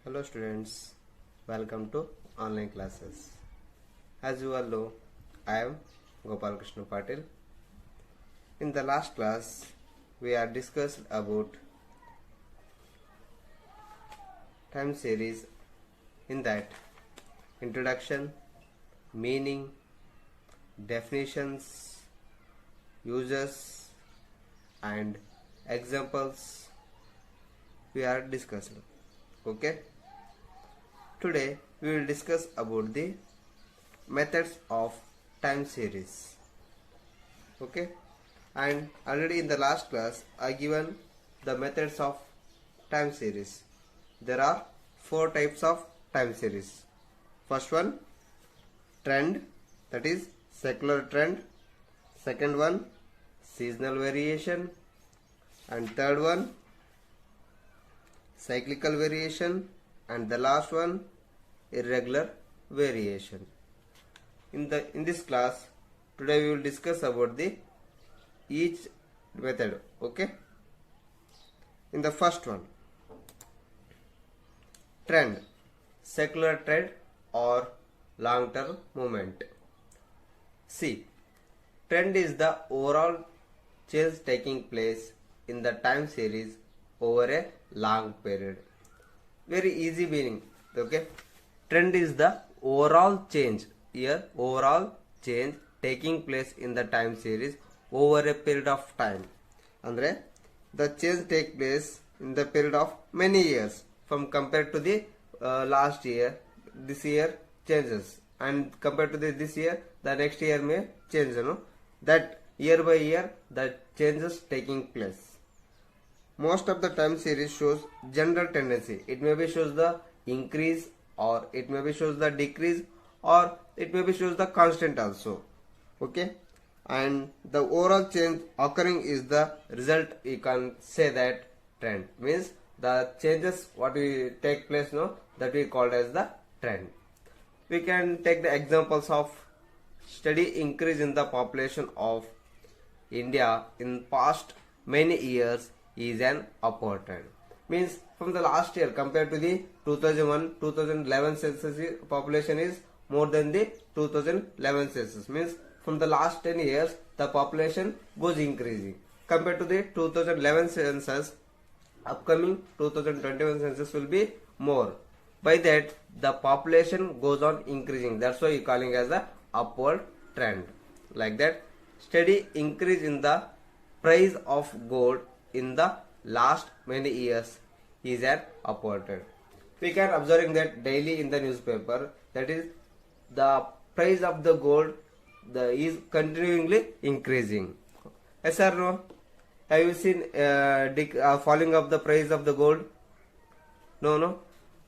Hello students, welcome to online classes. As you all know, I am Gopal Krishna Patil. In the last class, we are discussed about time series. In that, introduction, meaning, definitions, uses, and examples we are discussing. Okay. Today we will discuss about the methods of time series. Okay, and already in the last class I given the methods of time series. There are four types of time series. First one, trend, that is secular trend. Second one, seasonal variation, and third one, cyclical variation, and the last one, irregular variation. In this class today we will discuss about the each method. Okay, in the first one, trend, secular trend or long term movement. See, trend is the overall change taking place in the time series over a long period. Very easy meaning. Okay, trend is the overall change. Here, overall change taking place in the time series over a period of time. Andre, the change take place in the period of many years from compared to the last year. This year changes, and compared to this year, the next year may change. That year by year the changes taking place. Most of the time series shows general tendency. It maybe shows the increase, or it maybe shows the decrease, or it maybe shows the constant also. Okay, and the overall change occurring is the result. You can say that trend means the changes what we take place that we called as the trend. We can take the examples of steady increase in the population of India in past many years is an upward trend. Means from the last year compared to the 2001-2011 census, population is more than the 2011 census. Means from the last 10 years the population goes increasing. Compared to the 2011 census, upcoming 2021 census will be more. By that the population goes on increasing. That's why you calling as the upward trend. Like that, steady increase in the price of gold in the last many years is an upward trend. We can observing that daily in the newspaper, that is the price of the gold is continually increasing. Yes or no? Have you seen falling of the price of the gold? No.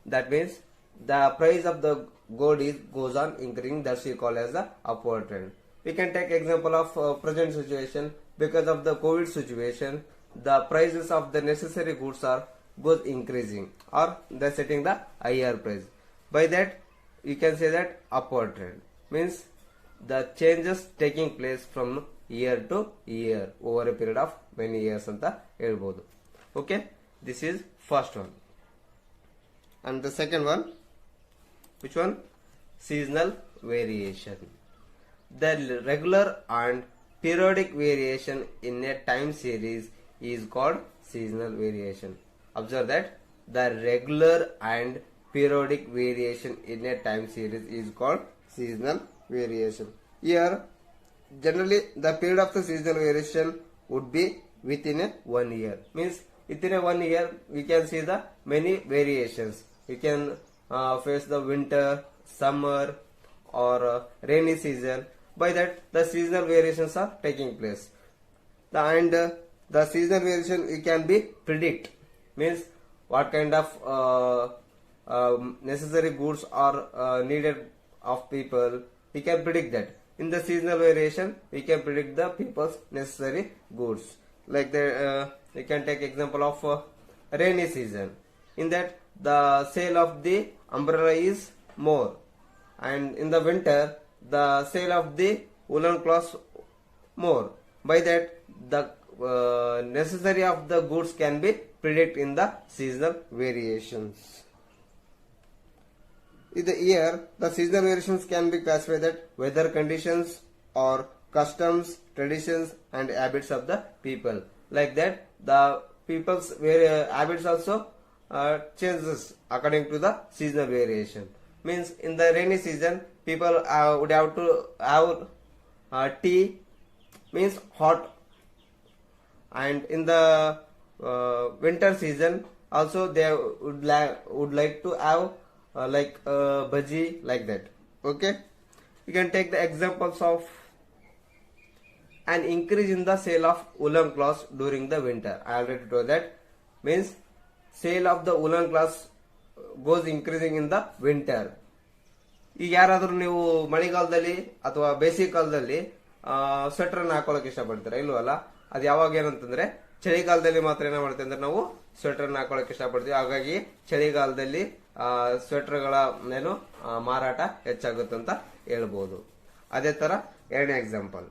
That means the price of the gold goes on increasing. That's we call as the upward trend. We can take example of present situation. Because of the COVID situation, the prices of the necessary goods goes increasing, or they are setting the higher price. By that you can say that upward trend means the changes taking place from year to year over a period of many years anta helbodu. Okay, this is first one. And the second one, which one? Seasonal variation. The regular and periodic variation in a time series is called seasonal variation. Observe that the regular and periodic variation in a time series is called seasonal variation. Here, generally the period of the seasonal variation would be within a 1 year. Means within a 1 year we can see the many variations. We can face the winter, summer, or rainy season. By that the seasonal variations are taking place. The seasonal variation we can be predict. Means what kind of necessary goods are needed of people. We can predict that. In the seasonal variation we can predict the people's necessary goods. Like we can take example of rainy season. In that the sale of the umbrella is more, and in the winter the sale of the woolen cloths more. By that the necessary of the goods can be predict in the seasonal variations. In the year, the seasonal variations can be classified that weather conditions or customs, traditions, and habits of the people. Like that, the people's habits also changes according to the seasonal variation. Means in the rainy season, people would have to have tea, means hot, and in the winter season also they would like to have like bhaji, like that. Okay, you can take the examples of an increase in the sale of woolen cloths during the winter. I already told that. Means sale of the woolen cloths goes increasing in the winter. ಈಗ ಯಾರಾದ್ರೂ ನೀವು ಮಳೆಗಾಲದಲ್ಲಿ ಅಥವಾ ಬೇಸಿಗೆ ಕಾಲದಲ್ಲಿ sweater ಹಾಕೊಳ್ಳೋಕೆ ಇಷ್ಟಪಡ್ತೀರಾ? ಇಲ್ವಲ್ಲ. ಅದು ಯಾವಾಗ ಏನಂತಂದ್ರೆ ಚಳಿಗಾಲದಲ್ಲಿ ಮಾತ್ರ ಏನ ಮಾಡ್ತೀವಿ ಅಂದ್ರೆ ನಾವು ಸ್ವೆಟರ್ ಹಾಕೊಳ್ಳೋಕೆ ಇಷ್ಟಪಡ್ತೀವಿ. ಹಾಗಾಗಿ ಚಳಿಗಾಲದಲ್ಲಿ ಸ್ವೆಟರ್ಗಳ ಏನು ಮಾರಾಟ ಹೆಚ್ಚಾಗುತ್ತೆ ಅಂತ ಹೇಳ್ಬೋದು. ಅದೇ ತರ ಎರಡನೇ example,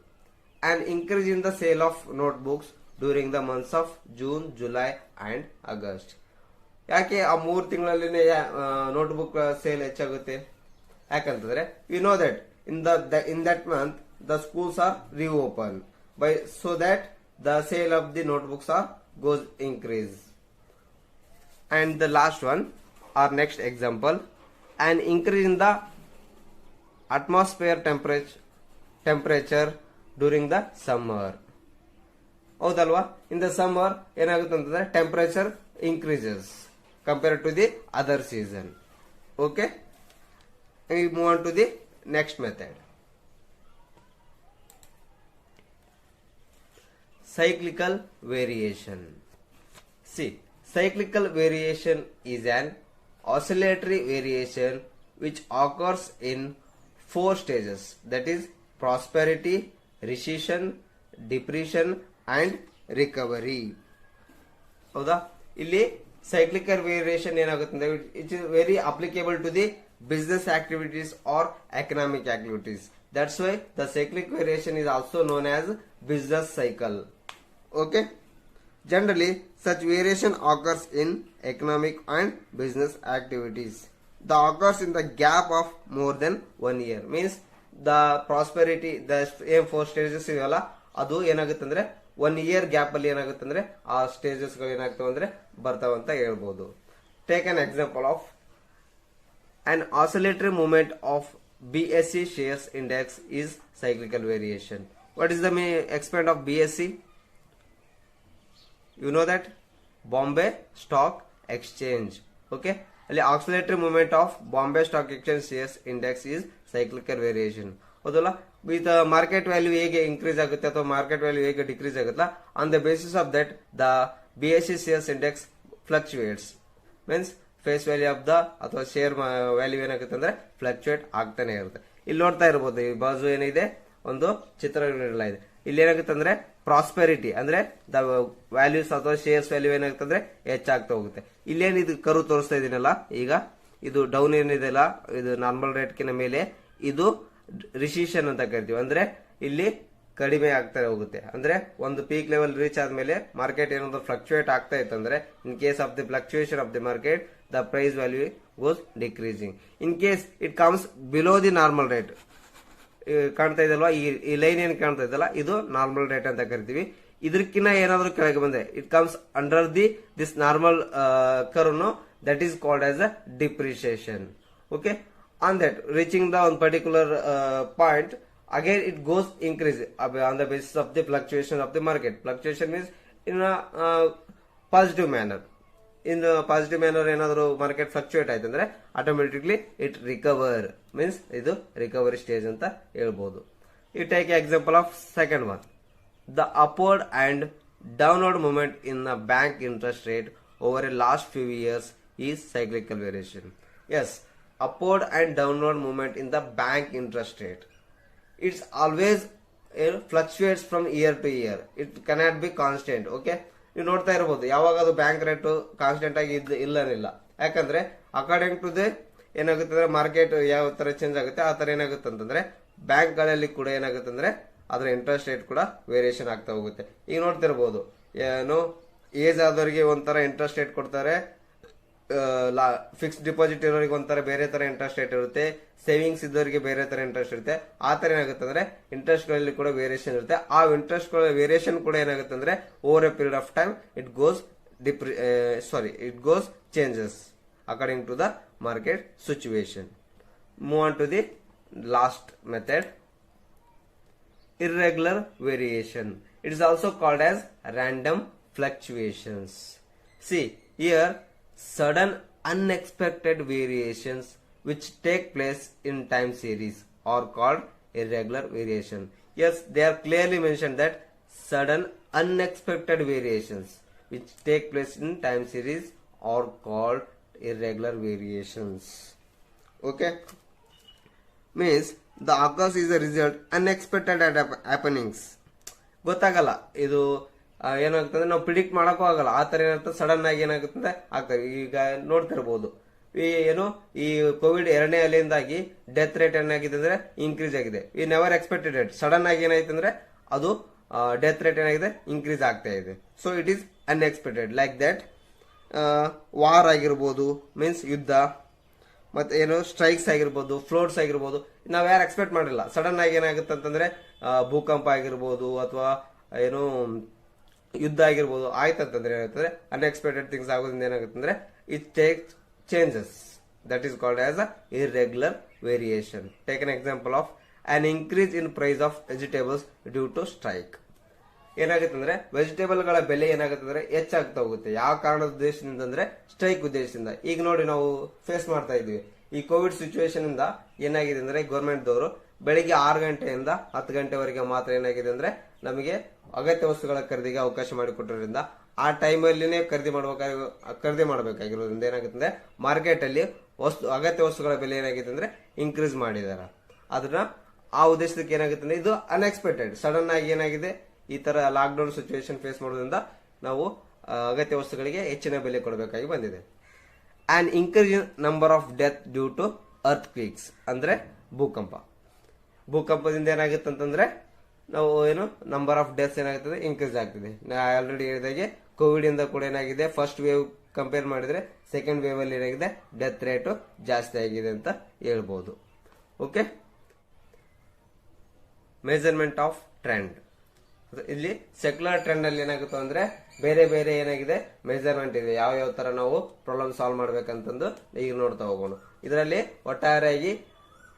an increase in the sale of notebooks during the months of June, July and August. ಯಾಕೆ ಆ 3 ತಿಂಗಳಲ್ಲಿ ನೋಟ್ಬುಕ್ ಸೇಲ್ ಹೆಚ್ಚಾಗುತ್ತೆ? ಯಾಕಂತಂದ್ರೆ we know that in that month the schools are reopened, by so that the sale of the notebooks goes increase. And the last one, our next example, an increase in the atmosphere temperature during the summer. ಹೌದಲ್ವಾ? In the summer ಏನಾಗುತ್ತೆ ಅಂತಂದ್ರೆ temperature increases compared to the other season. Okay, we move on to the next method. Cyclical variation. See, cyclical variation is an oscillatory variation which occurs in 4 stages, that is prosperity, recession, depression and recovery. ಹೌದಾ? ಇಲ್ಲಿ cyclical variation ಏನಾಗುತ್ತೆ ಅಂದ್ರೆ it is very applicable to the business activities or economic activities. That's why the cyclic variation is also known as business cycle. Okay, generally such variation occurs in economic and business activities. The occurs in the gap of more than 1 year. Means the prosperity, the 4 stages ಇದೆಯಲ್ಲ, ಅದು ಏನಾಗುತ್ತೆ ಅಂದ್ರೆ 1 year gap ಅಲ್ಲಿ ಏನಾಗುತ್ತೆ ಅಂದ್ರೆ ಆ stages ಗಳು ಏನಾಗ್ತವೆ ಅಂದ್ರೆ ಬರ್ತಾವಂತ ಹೇಳ್ಬೋದು. Take an example of an oscillatory movement of BSE shares index is cyclical variation. What is the extent of BSE? You know that? Bombay Stock Exchange. Okay, the oscillatory movement of Bombay Stock Exchange shares index is cyclical variation. ಹೌದಲ್ಲ? with market value ಹೇಗೆ increase ಆಗುತ್ತೆ ಅಥವಾ market value ಹೇಗೆ decrease ಆಗುತ್ತಲ್ಲ, on the basis of that the BSE shares index fluctuates. Means face value of the ಅಥವಾ share value ಏನಾಗುತ್ತೆ ಅಂದ್ರೆ fluctuate ಆಗ್ತಾನೆ ಇರುತ್ತೆ. ಇಲ್ಲಿ ನೋಡ್ತಾ ಇರಬಹುದು, ಈ ಬಾಜು ಏನಿದೆ ಒಂದು ಚಿತ್ರ ನೀಡಲಾಗಿದೆ. ಇಲ್ಲಿ ಏನಾಗುತ್ತೆ ಅಂದ್ರೆ ಪ್ರಾಸ್ಪೆರಿಟಿ ಅಂದ್ರೆ ದ ವ್ಯಾಲ್ಯೂಸ್ ಅಥವಾ ಶೇರ್ಸ್ ವ್ಯಾಲ್ಯೂ ಏನಾಗುತ್ತೆ ಅಂದ್ರೆ ಹೆಚ್ಚಾಗ್ತಾ ಹೋಗುತ್ತೆ. ಇಲ್ಲೇನು ಇದು ಕರು ತೋರಿಸ್ತಾ ಇದೀನಲ್ಲ, ಈಗ ಇದು ಡೌನ್ ಏನಿದೆಲ್ಲ, ಇದು ನಾರ್ಮಲ್ ರೇಟ್ಕಿನ ಮೇಲೆ ಇದು ರಿಸಿಷನ್ ಅಂತ ಕರಿತೀವಿ. ಅಂದ್ರೆ ಇಲ್ಲಿ ಕಡಿಮೆ ಆಗ್ತಾ ಹೋಗುತ್ತೆ. ಅಂದ್ರೆ ಒಂದು ಪೀಕ್ ಲೆವೆಲ್ ರೀಚ್ ಆದ್ಮೇಲೆ ಮಾರ್ಕೆಟ್ ಏನಾದ್ರು ಫ್ಲಕ್ಚುಯೇಟ್ ಆಗ್ತಾ ಇತ್ತಂದ್ರೆ in case of the fluctuation of the market the price value goes decreasing. In case it comes below the normal rate, ಕಾಣ್ತಾ ಇದಲ್ವಾ, ಈ ಲೈನ್ ಏನ್ ಕಾಣ್ತಾ ಇದಲ್ಲ, ಇದು ನಾರ್ಮಲ್ ರೇಟ್ ಅಂತ ಕರಿತೀವಿ. ಇದಕ್ಕಿಂತ ಏನಾದ್ರೂ ಕೆಳಗೆ ಬಂದ್ರೆ it comes under this normal curve, that is called as a depreciation. Okay, on that reaching the ಒಂದು particular point, again it goes increase on the basis of the fluctuation of the market. Fluctuation means in a positive manner. In the positive manner ಏನಾದರೂ market fluctuate ಆಯ್ತು ಅಂದ್ರೆ automatically it recover, means ಇದು recovery stage ಅಂತ ಹೇಳ್ಬೋದು. You take example of second one, the upward and downward movement in the bank interest rate over a last few years is cyclical variation. Yes, upward and downward movement in the bank interest rate, it's always fluctuates from year to year, it cannot be constant. Okay, ನೀವು ನೋಡ್ತಾ ಇರಬಹುದು, ಯಾವಾಗ ಅದು bank rate constant ಆಗಿ ಇಲ್ಲನಿಲ್ಲ. ಯಾಕಂದ್ರೆ according to the ಏನಾಗುತ್ತೆ ಅಂದ್ರೆ market ಯಾವ ತರ ಚೇಂಜ್ ಆಗುತ್ತೆ ಆ ತರ ಏನಾಗುತ್ತೆ ಅಂತಂದ್ರೆ ಬ್ಯಾಂಕ್ ಗಳಲ್ಲಿ ಕೂಡ ಏನಾಗುತ್ತೆ ಅಂದ್ರೆ ಅದರ ಇಂಟ್ರೆಸ್ಟ್ ರೇಟ್ ಕೂಡ ವೇರಿಯೇಷನ್ ಆಗ್ತಾ ಹೋಗುತ್ತೆ. ಈಗ ನೋಡ್ತಿರ್ಬೋದು, ಏನು ಏಜ್ ಆದವರಿಗೆ ಒಂಥರ ಇಂಟ್ರೆಸ್ಟ್ ರೇಟ್ ಕೊಡ್ತಾರೆ, ಫಿಕ್ಸ್ಡ್ ಡಿಪಾಸಿಟ್ ಇರೋರಿಗೆ ಒಂಥರ ಬೇರೆ ತರ ಇಂಟ್ರೆಸ್ಟ್ ರೇಟ್ ಇರುತ್ತೆ, ಸೇವಿಂಗ್ಸ್ ಇದ್ದವರಿಗೆ ಬೇರೆ ತರ ಇಂಟ್ರೆಸ್ಟ್ ಇರುತ್ತೆ. ಆ ತರ ಏನಾಗುತ್ತೆ ಅಂದ್ರೆ ಇಂಟ್ರೆಸ್ಟ್ ಗಳಲ್ಲಿ ಕೂಡ ವೇರಿಯೇಷನ್ ಇರುತ್ತೆ. ಆ ಇಂಟ್ರೆಸ್ಟ್ ವೇರಿಯೇಷನ್ ಕೂಡ ಏನಾಗುತ್ತೆ ಅಂದ್ರೆ over A period of time it goes changes according to the market situation. Move on to the last method, irregular variation. It is also called as random fluctuations. See here, sudden unexpected variations which take place in time series are called irregular variation. Yes, they are clearly mentioned that sudden unexpected variations which take place in time series are called irregular variations. Okay, means the occurs is a result unexpected happenings. ಗೊತ್ತಾಗಲ್ಲ ಇದು ಏನಾಗ್ತದೆ, ನಾವು predict ಮಾಡಕ್ಕೂ ಆಗಲ್ಲ. ಆ ತರ ಏನಾಗ್ತದೆ sudden ಆಗಿ ಏನಾಗುತ್ತೆ ಆಗ್ತದೆ. ಈಗ ನೋಡ್ತಿರ್ಬೋದು ಏನು ಈ ಕೋವಿಡ್ 2ನೇ ಅಲೆಯಿಂದಾಗಿ ಡೆತ್ ರೇಟ್ ಏನಾಗಿದೆ ಅಂದ್ರೆ ಇನ್ಕ್ರೀಸ್ ಆಗಿದೆ. ಈ ನೆವರ್ ಎಕ್ಸ್ಪೆಕ್ಟೆಡ್ ರೇಟ್ ಸಡನ್ ಆಗಿ ಏನಾಯ್ತು ಅಂದ್ರೆ ಅದು ಡೆತ್ ರೇಟ್ ಏನಾಗಿದೆ ಇನ್ಕ್ರೀಸ್ ಆಗ್ತಾ ಇದೆ. So it is unexpected. Like that war ಆಗಿರ್ಬೋದು, ಮೀನ್ಸ್ ಯುದ್ಧ, ಮತ್ತೆ ಏನು ಸ್ಟ್ರೈಕ್ಸ್ ಆಗಿರ್ಬೋದು, ಫ್ಲೋಟ್ಸ್ ಆಗಿರ್ಬೋದು, ನಾವ್ ಯಾರು ಎಕ್ಸ್ಪೆಕ್ಟ್ ಮಾಡಿಲ್ಲ. ಸಡನ್ ಆಗಿ ಏನಾಗುತ್ತೆ ಅಂತಂದ್ರೆ ಭೂಕಂಪ ಆಗಿರ್ಬೋದು ಅಥವಾ ಏನು ಯುದ್ಧ ಆಗಿರ್ಬೋದು ಆಯ್ತಂತಂದ್ರೆ ಏನಾಗ್ತದೆ ಅನ್ಎಕ್ಸ್ಪೆಕ್ಟೆಡ್ ಥಿಂಗ್ಸ್ ಆಗೋದ್ರಿಂದ ಏನಾಗುತ್ತೆ ಅಂದ್ರೆ it takes changes. That is called as a irregular variation. Take an example of an increase in price of vegetables due to strike. ಏನಾಗುತ್ತೆ ಅಂದ್ರೆ ವೆಜಿಟೇಬಲ್ ಗಳ ಬೆಲೆ ಏನಾಗುತ್ತೆ ಅಂದ್ರೆ ಹೆಚ್ಚಾಗ್ತಾ ಹೋಗುತ್ತೆ. ಯಾವ ಕಾರಣದ ಉದ್ದೇಶದಿಂದ ಅಂದ್ರೆ ಸ್ಟ್ರೈಕ್ ಉದ್ದೇಶದಿಂದ. ಈಗ ನೋಡಿ ನಾವು ಫೇಸ್ ಮಾಡ್ತಾ ಇದ್ವಿ ಈ ಕೋವಿಡ್ ಸಿಚುವೇಶನ್ ಇಂದ ಏನಾಗಿದೆ ಅಂದ್ರೆ ಗವರ್ಮೆಂಟ್ ದವರು ಬೆಳಿಗ್ಗೆ 6 ಗಂಟೆಯಿಂದ 10 ಗಂಟೆವರೆಗೆ ಮಾತ್ರ ಏನಾಗಿದೆ ಅಂದ್ರೆ ನಮಗೆ ಅಗತ್ಯ ವಸ್ತುಗಳ ಖರೀದಿಗೆ ಅವಕಾಶ ಮಾಡಿಕೊಟ್ಟಿರೋದ್ರಿಂದ ಆ ಟೈಮಲ್ಲಿನೇ ಖರೀದಿ ಮಾಡಬೇಕಾಗಿರೋದ್ರಿಂದ ಏನಾಗುತ್ತೆ ಅಂದ್ರೆ ಮಾರ್ಕೆಟ್ ಅಲ್ಲಿ ಅಗತ್ಯ ವಸ್ತುಗಳ ಬೆಲೆ ಏನಾಗಿದೆ ಅಂದ್ರೆ ಇನ್ಕ್ರೀಸ್ ಮಾಡಿದಾರೆ. ಅದನ್ನ ಆ ಉದ್ದೇಶಕ್ಕೆ ಏನಾಗುತ್ತೆ ಅಂದ್ರೆ ಇದು ಅನ್ಎಕ್ಸ್ಪೆಕ್ಟೆಡ್ ಸಡನ್ ಆಗಿ ಏನಾಗಿದೆ ಈ ತರ ಲಾಕ್ ಡೌನ್ ಸಿಚುವೇಶನ್ ಫೇಸ್ ಮಾಡೋದ್ರಿಂದ ನಾವು ಅಗತ್ಯ ವಸ್ತುಗಳಿಗೆ ಹೆಚ್ಚಿನ ಬೆಲೆ ಕೊಡಬೇಕಾಗಿ ಬಂದಿದೆ. On increase in number of death due to earthquakes ಅಂದ್ರೆ ಭೂಕಂಪದಿಂದ ಏನಾಗುತ್ತೆ ಅಂತಂದ್ರೆ ನಾವು ಏನು ನಂಬರ್ ಆಫ್ ಡೆತ್ಸ್ ಏನಾಗುತ್ತದೆ ಇನ್ಕ್ರೀಸ್ ಆಗ್ತಿದೆ. ನಾ ಆಲ್ರೆಡಿ ಹೇಳಿದಾಗೆ ಕೋವಿಡ್ ಇಂದ ಕೂಡ ಏನಾಗಿದೆ ಫಸ್ಟ್ ವೇವ್ ಕಂಪೇರ್ ಮಾಡಿದ್ರೆ ಸೆಕೆಂಡ್ ವೇವ್ ಅಲ್ಲಿ ಏನಾಗಿದೆ ಡೆತ್ ರೇಟ್ ಜಾಸ್ತಿ ಆಗಿದೆ ಅಂತ ಹೇಳ್ಬೋದು. Okay, measurement of trend. ಇಲ್ಲಿ ಸೆಕ್ಯುಲರ್ ಟ್ರೆಂಡ್ ಅಲ್ಲಿ ಏನಾಗುತ್ತೆ ಅಂದ್ರೆ ಬೇರೆ ಬೇರೆ ಏನಾಗಿದೆ ಮೆಜರ್ಮೆಂಟ್ ಇದೆ. ಯಾವ ತರ ನಾವು ಪ್ರಾಬ್ಲಮ್ ಸಾಲ್ವ್ ಮಾಡ್ಬೇಕಂತಂದು ಈಗ ನೋಡ್ತಾ ಹೋಗೋಣ. ಇದರಲ್ಲಿ ಒಟ್ಟಾರೆಯಾಗಿ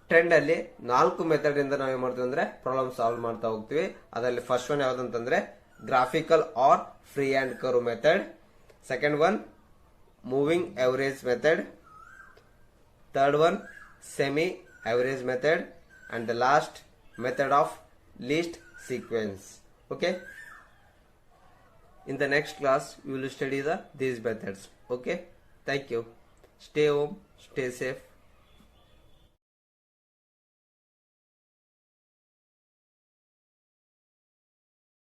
ಟ್ರೆಂಡ್ ಅಲ್ಲಿ 4 ಮೆಥಡ್ ಇಂದ ನಾವೇನ್ ಮಾಡ್ತೀವಿ ಅಂದ್ರೆ ಪ್ರಾಬ್ಲಮ್ ಸಾಲ್ವ್ ಮಾಡ್ತಾ ಹೋಗ್ತೀವಿ. ಅದರಲ್ಲಿ ಫಸ್ಟ್ ಒನ್ ಯಾವ್ದಂತಂದ್ರೆ graphical or freehand curve method, second one moving average method, third one semi average method, and the last method of least sequence. Okay, in the next class we will study these methods. Okay, thank you. Stay home, stay safe.